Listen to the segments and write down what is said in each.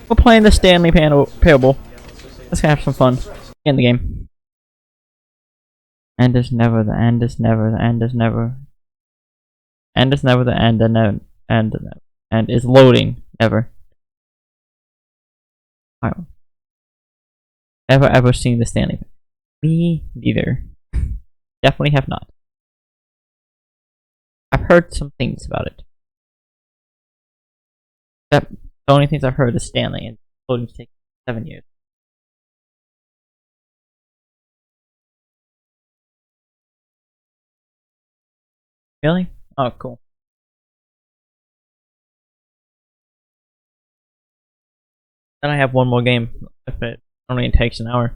We're playing the Stanley Parable. Let's have some fun in the game. End is never, the end is never, the end is never. End is never, the end, and then end is loading, never. I don't ever seen the Stanley? Me neither. Definitely have not. I've heard some things about it. The only things I've heard is Stanley, and loading takes 7 years. Really? Oh, cool. Then I have one more game, if it only takes an hour.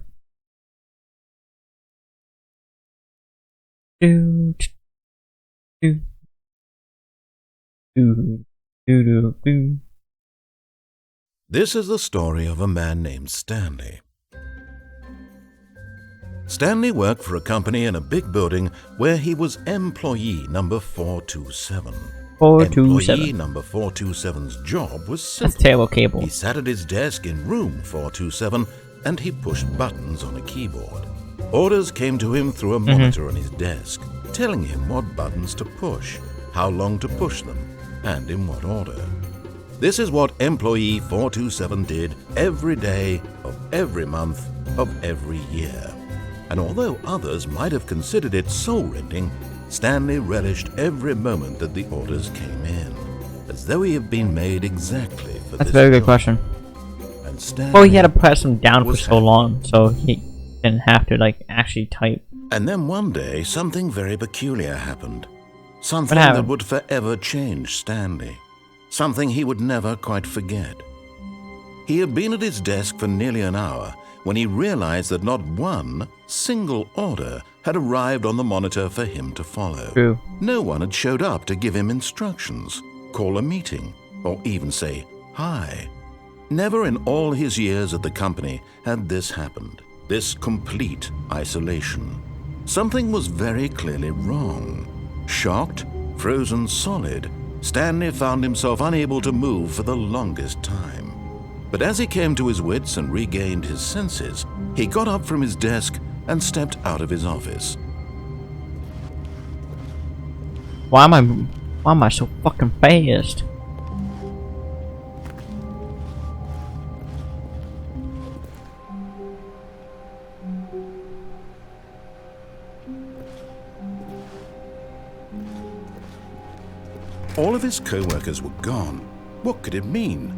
Do do do do do. This is the story of a man named Stanley. Stanley worked for a company in a big building where he was employee number 427. 427. Employee number 427's job was simple. That's terrible cable. He sat at his desk in room 427 and he pushed buttons on a keyboard. Orders came to him through a monitor on his desk, telling him what buttons to push, how long to push them, and in what order. This is what employee 427 did every day of every month of every year. And although others might have considered it soul-rending, Stanley relished every moment that the orders came in, as though he had been made exactly for That's this a very good job. question. And Stanley Well, he had to press them down for was so long, so he didn't have to like actually type. And then one day, something very peculiar happened. Something happened? that would forever change Stanley. Something he would never quite forget. He had been at his desk for nearly an hour when he realized that not one single order had arrived on the monitor for him to follow. True. No one had showed up to give him instructions, call a meeting, or even say hi. Never in all his years at the company had this happened, this complete isolation. Something was very clearly wrong. Shocked, frozen solid, Stanley found himself unable to move for the longest time. But as he came to his wits and regained his senses, he got up from his desk and stepped out of his office. Why am I so fucking fast? All of his co-workers were gone. What could it mean?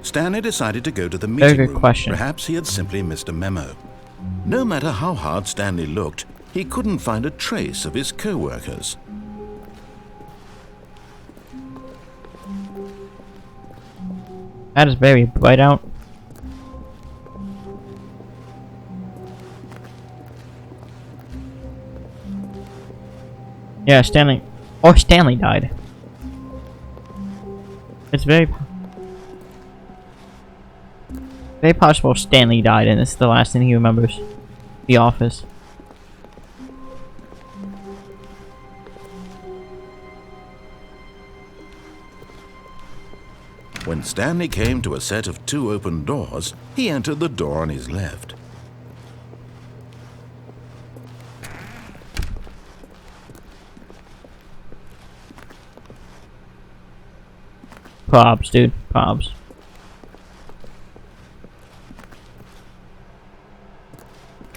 Stanley decided to go to the Very meeting good room. question. Perhaps he had simply missed a memo. No matter how hard Stanley looked, he couldn't find a trace of his co-workers. That is very bright out. Yeah, Stanley. Or Stanley died. It's very possible Stanley died, and this is the last thing he remembers. The office. When Stanley came to a set of 2 open doors, he entered the door on his left. Probs, dude. Probs.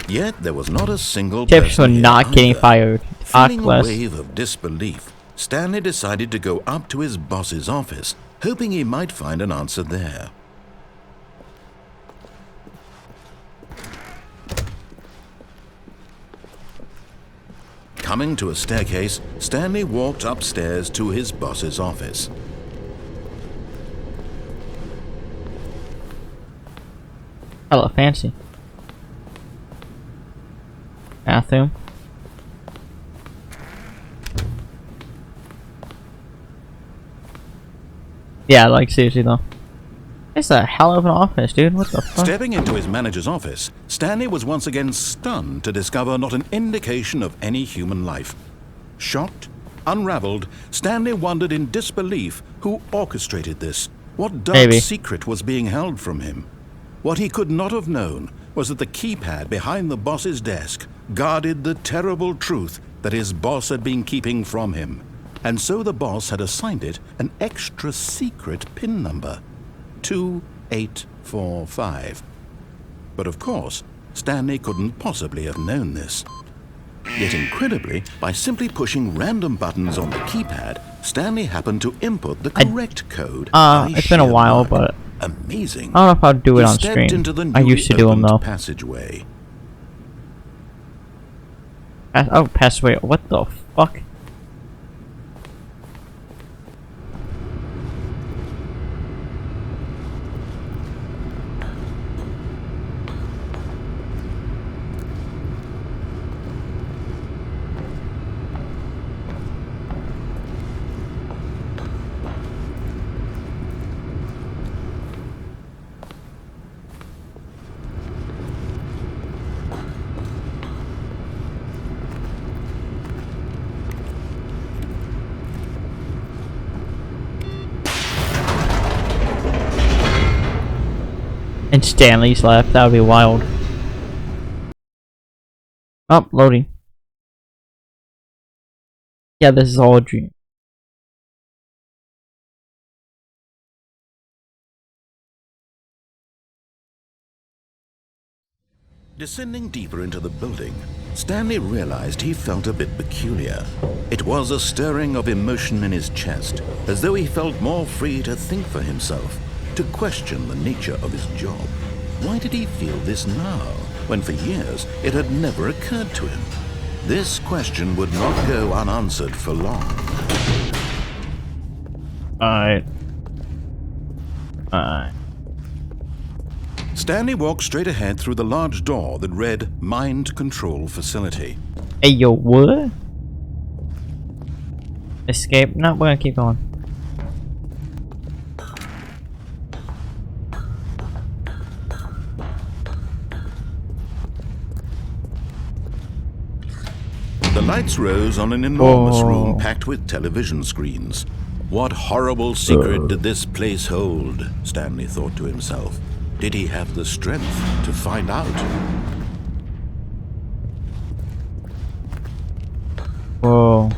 Yet there was not a single Tips person for here not getting either. fired. Feeling a Arkless. wave of disbelief, Stanley decided to go up to his boss's office, hoping he might find an answer there. Coming to a staircase, Stanley walked upstairs to his boss's office. Hella fancy. Bathroom. Yeah, like seriously though. It's a hell of an office, dude. What the fuck? Stepping into his manager's office, Stanley was once again stunned to discover not an indication of any human life. Shocked, unraveled, Stanley wondered in disbelief who orchestrated this, What dark Maybe. secret was being held from him? What he could not have known was that the keypad behind the boss's desk guarded the terrible truth that his boss had been keeping from him. And so the boss had assigned it an extra secret PIN number, 2845. But of course, Stanley couldn't possibly have known this. Yet incredibly, by simply pushing random buttons on the keypad, Stanley happened to input the correct code. It's been a while, luck. but Amazing. I don't know if I'll do it He on stepped stream. into the I used to do them newly though. opened passageway. Oh, passageway. What the fuck? And Stanley's left. That would be wild. Oh, loading. Yeah, this is all a dream. Descending deeper into the building, Stanley realized he felt a bit peculiar. It was a stirring of emotion in his chest, as though he felt more free to think for himself, to question the nature of his job. Why did he feel this now, when for years it had never occurred to him? This question would not go unanswered for long. Alright. Stanley walked straight ahead through the large door that read Mind Control Facility. Hey, yo, what? Escape? No, we're gonna keep going. The lights rose on an enormous Oh. room packed with television screens. What horrible secret did this place hold? Stanley thought to himself. Did he have the strength to find out? Whoa.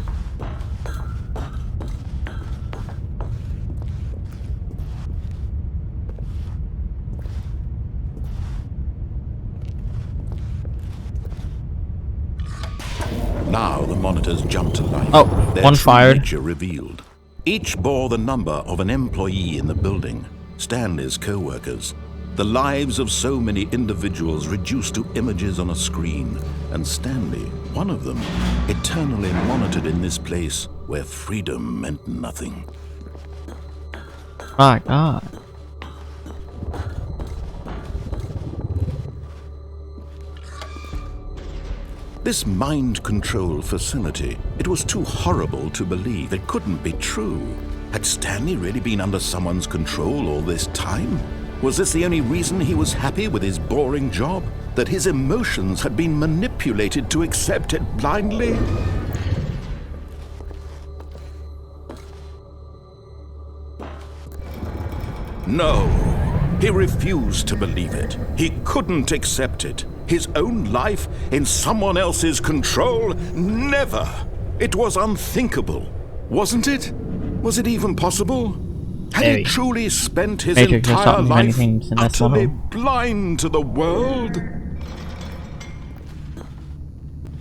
Now the monitors jumped to life. Oh, Their one true fired. nature revealed. Each bore the number of an employee in the building, Stanley's co-workers. The lives of so many individuals reduced to images on a screen, and Stanley, one of them, eternally monitored in this place where freedom meant nothing. My God. This mind control facility, it was too horrible to believe. It couldn't be true. Had Stanley really been under someone's control all this time? Was this the only reason he was happy with his boring job? That his emotions had been manipulated to accept it blindly? No, he refused to believe it. He couldn't accept it. His own life in someone else's control? Never! It was unthinkable, wasn't it? Was it even possible? Had Very. he truly spent his Matrix has entire taught me many life things in this utterly level. blind to the world?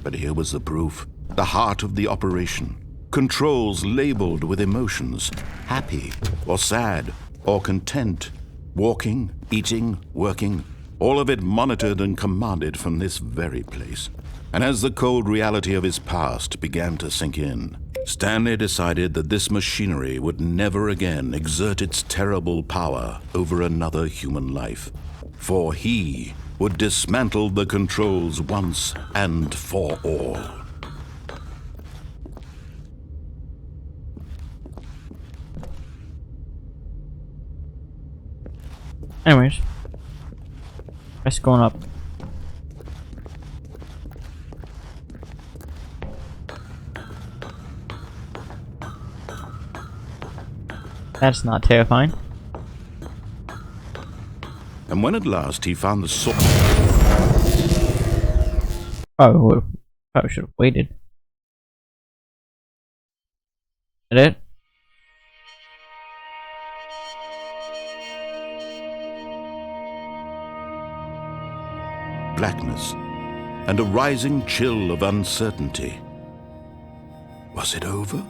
But here was the proof. The heart of the operation. Controls labeled with emotions. Happy, or sad, or content. Walking, eating, working. All of it monitored and commanded from this very place. And as the cold reality of his past began to sink in, Stanley decided that this machinery would never again exert its terrible power over another human life. For he would dismantle the controls once and for all. Anyways. That's going up. That's not terrifying. And when at last he found the source... Probably should have waited. Is that it? blackness and a rising chill of uncertainty. Was it over?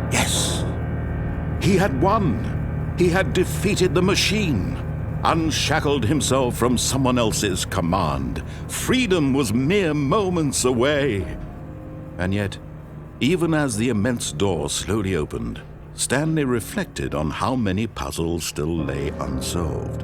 Yes! He had won! He had defeated the machine, unshackled himself from someone else's command. Freedom was mere moments away. And yet, even as the immense door slowly opened, Stanley reflected on how many puzzles still lay unsolved.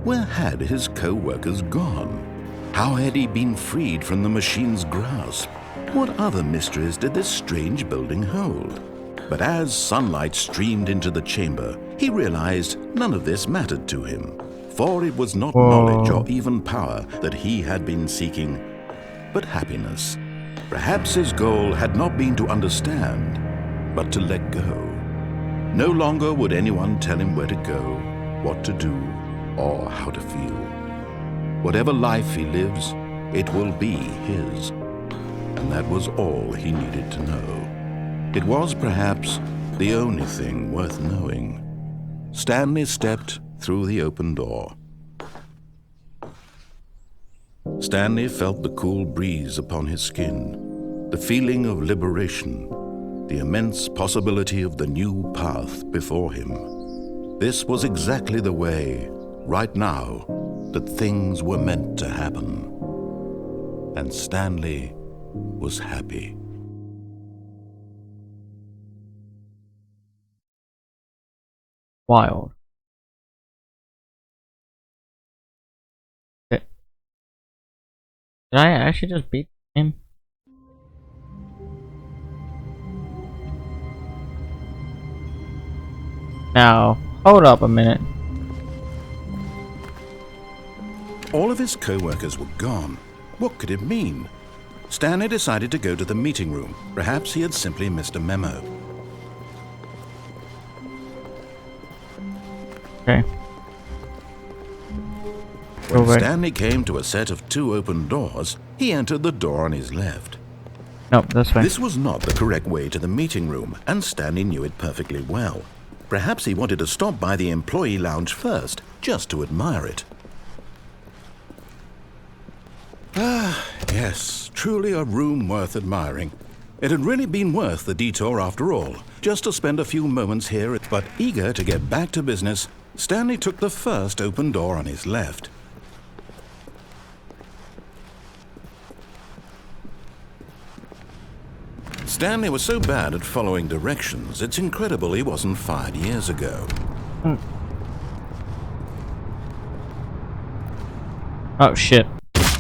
Where had his co-workers gone? How had he been freed from the machine's grasp? What other mysteries did this strange building hold? But as sunlight streamed into the chamber, he realized none of this mattered to him, for it was not knowledge or even power that he had been seeking, but happiness. Perhaps his goal had not been to understand, but to let go. No longer would anyone tell him where to go, what to do, or how to feel. Whatever life he lives, it will be his. And that was all he needed to know. It was perhaps the only thing worth knowing. Stanley stepped through the open door. Stanley felt the cool breeze upon his skin, the feeling of liberation, the immense possibility of the new path before him. This was exactly the way, right now, that things were meant to happen. And Stanley was happy. Wild. Did I actually just beat him? Now, hold up a minute. All of his co-workers were gone. What could it mean? Stanley decided to go to the meeting room. Perhaps he had simply missed a memo. Okay. When Stanley came to a set of 2 open doors, he entered the door on his left. Nope, this way. This was not the correct way to the meeting room, and Stanley knew it perfectly well. Perhaps he wanted to stop by the employee lounge first, just to admire it. Ah, yes, truly a room worth admiring. It had really been worth the detour after all, just to spend a few moments here. But eager to get back to business, Stanley took the first open door on his left. Stanley was so bad at following directions, it's incredible he wasn't fired years ago. Oh, shit.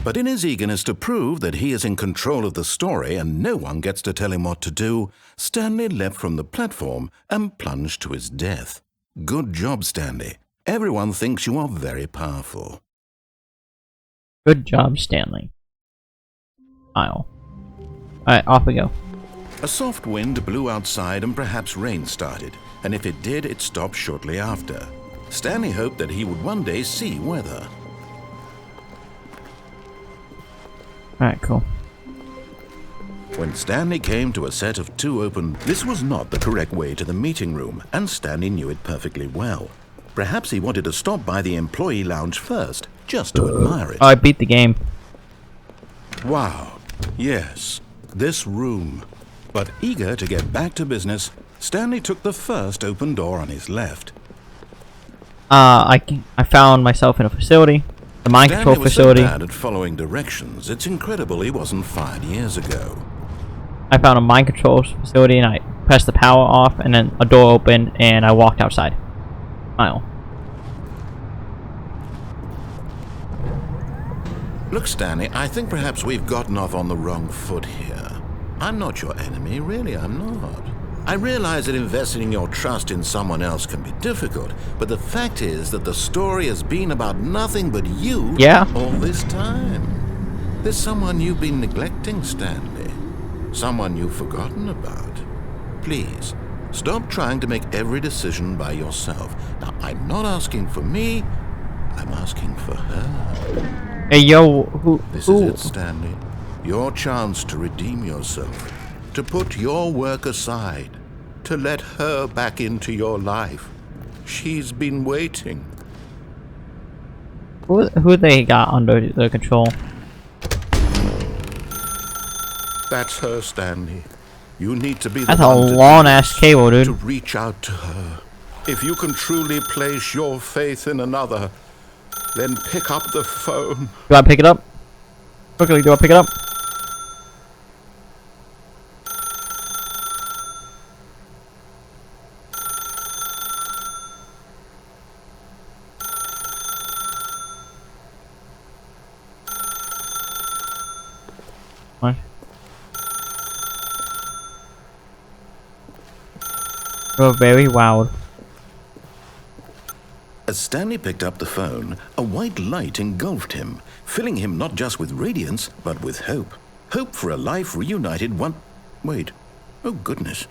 But in his eagerness to prove that he is in control of the story and no one gets to tell him what to do, Stanley leapt from the platform and plunged to his death. Good job, Stanley. Everyone thinks you are very powerful. Good job, Stanley. Aisle. Alright, off we go. A soft wind blew outside and perhaps rain started, and if it did, it stopped shortly after. Stanley hoped that he would one day see weather. Alright, cool. When Stanley came to a set of 2 open, this was not the correct way to the meeting room, and Stanley knew it perfectly well. Perhaps he wanted to stop by the employee lounge first, just to admire it. Oh, I beat the game. Wow, yes, this room. But eager to get back to business, Stanley took the first open door on his left. I found myself in a facility. The mind control facility. Stanley was so bad at following directions, it's incredible he wasn't fired years ago. I found a mind control facility and I pressed the power off and then a door opened and I walked outside. Aisle. Look, Stanley, I think perhaps we've gotten off on the wrong foot here. I'm not your enemy, really, I'm not. I realize that investing your trust in someone else can be difficult, but the fact is that the story has been about nothing but you all this time. There's someone you've been neglecting, Stanley. Someone you've forgotten about. Please, Stop trying to make every decision by yourself. Now, I'm not asking for me, I'm asking for her. Hey, yo, who? This is it, Stanley. Your chance to redeem yourself, to put your work aside, to let her back into your life. She's been waiting. Who they got under their control? That's her, Stanley. You need to be the That's a one to long-ass cable, dude. to reach out to her. If you can truly place your faith in another, then pick up the phone. Do I pick it up? Quickly, do I pick it up? What? You're very wild. As Stanley picked up the phone, a white light engulfed him, filling him not just with radiance, but with hope. Hope for a life reunited one... Wait. Oh, goodness.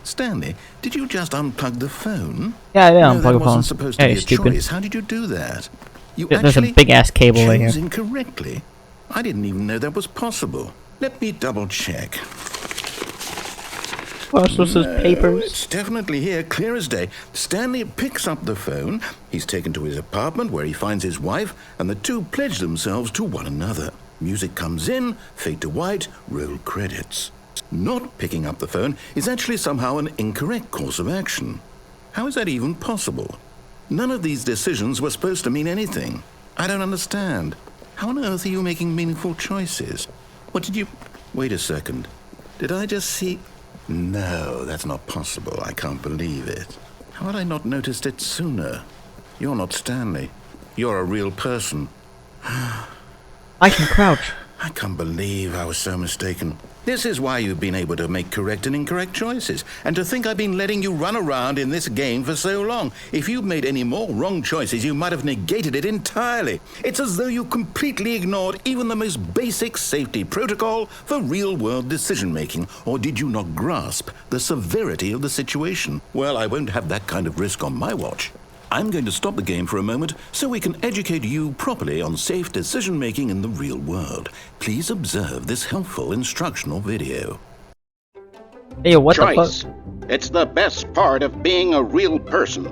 Stanley, did you just unplug the phone? Yeah, No, unplug that the phone. wasn't supposed to Hey, be a stupid. choice. How did you do that? You There's a actually big-ass cable right chose here. incorrectly. I didn't even know that was possible. Let me double check. What's with his papers? It's definitely here, clear as day. Stanley picks up the phone. He's taken to his apartment where he finds his wife, and the two pledge themselves to one another. Music comes in, fade to white, roll credits. Not picking up the phone is actually somehow an incorrect course of action. How is that even possible? None of these decisions were supposed to mean anything. I don't understand. How on earth are you making meaningful choices? What did you... Wait a second. Did I just see... No, that's not possible. I can't believe it. How had I not noticed it sooner? You're not Stanley. You're a real person. I can crouch. I can't believe I was so mistaken. This is why you've been able to make correct and incorrect choices. And to think I've been letting you run around in this game for so long. If you'd made any more wrong choices, you might have negated it entirely. It's as though you completely ignored even the most basic safety protocol for real-world decision-making. Or did you not grasp the severity of the situation? Well, I won't have that kind of risk on my watch. I'm going to stop the game for a moment so we can educate you properly on safe decision-making in the real world. Please observe this helpful instructional video. Hey, what Choice. the fuck? It's the best part of being a real person.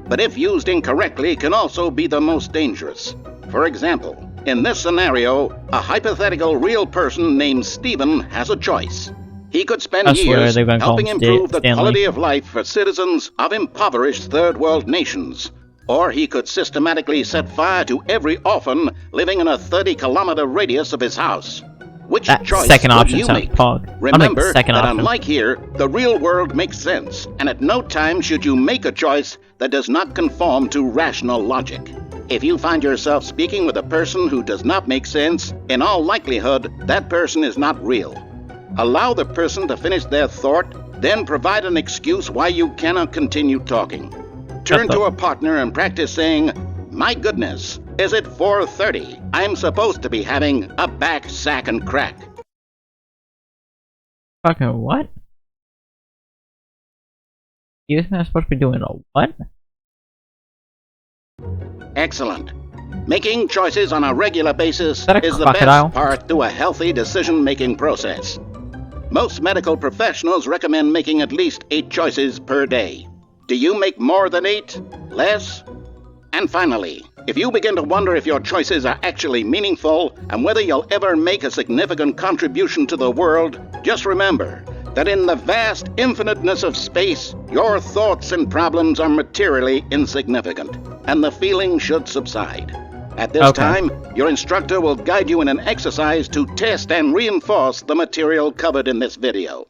But if used incorrectly, can also be the most dangerous. For example, in this scenario, a hypothetical real person named Stephen has a choice. He could spend I swear years they're gonna call helping him improve the Stanley. quality of life for citizens of impoverished third world nations. Or he could systematically set fire to every orphan living in a 30-kilometer radius of his house. Which That choice second would option you sounds make? pog. I'll make the Remember second that option. unlike here, the real world makes sense, and at no time should you make a choice that does not conform to rational logic. If you find yourself speaking with a person who does not make sense, in all likelihood, that person is not real. Allow the person to finish their thought, then provide an excuse why you cannot continue talking. Turn to a partner and practice saying, "My goodness, is it 4:30? I'm supposed to be having a back, sack, and crack." Fucking what? You think I'm supposed to be doing a what? Excellent. Making choices on a regular basis that a is the crocodile? best part to a healthy decision-making process. Most medical professionals recommend making at least 8 choices per day. Do you make more than 8? Less? And finally, if you begin to wonder if your choices are actually meaningful and whether you'll ever make a significant contribution to the world, just remember that in the vast infiniteness of space, your thoughts and problems are materially insignificant, and the feeling should subside. At this time, your instructor will guide you in an exercise to test and reinforce the material covered in this video.